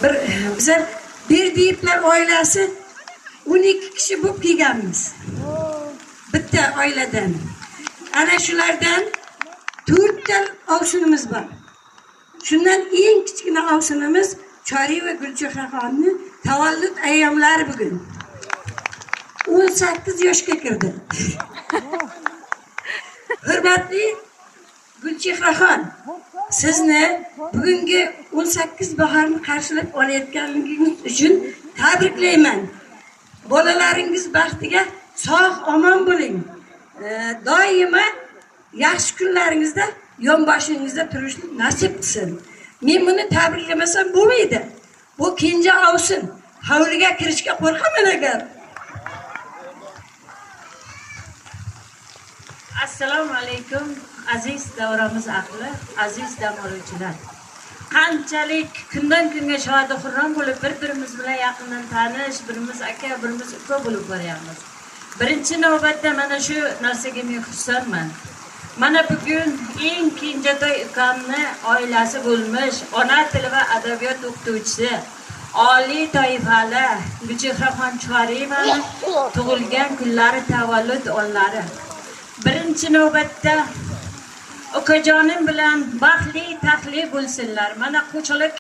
Bizlar Berdiyevlar oilasi 12 kishi bo'lib kelganmiz. Bitta oiladan. Ana shulardan 4 ta ovsinimiz bor. Shundan eng kichkina ovsinimiz Choriy va Gulchehraxonni tavallud ayyomlari bugun. 18 yoshga kirdi. Hurmatli Gulchehraxon, sizni bugungi 18 bahorni qarshilab olayotganingiz uchun tabriklayman. Bolalaringiz baxtiga sog' omon bo'ling. Doimo yaxshi kunlaringizda yonboshingizda turishni nasib qilsin. Men buni tabriklamasam bo'lmaydi. Bu kenja ovsin. Hovliga kirishga qo'rqaman agar. Assalomu alaykum aziz davramiz ahli, aziz dam oluvchilar. Qanchalik kundan kunga shod xurram bo'lib bir-birimiz bilan yaqindan tanish, birimiz aka, birimiz uka bo'lib boryapmiz. Birinchi navbatda mana shu narsaga men xursandman. Mana bugun eng kenjatoy ukamni oilasi bo'lmish, ona tili va adabiyot o'qituvchisi, oliy toifali Gulchehraxon Choriyevani tug'ilgan kunlari tavallud onlari. Birinchi navbatda ukajonim bilan baxtli taxli bo'lsinlar. Mana qo'shilib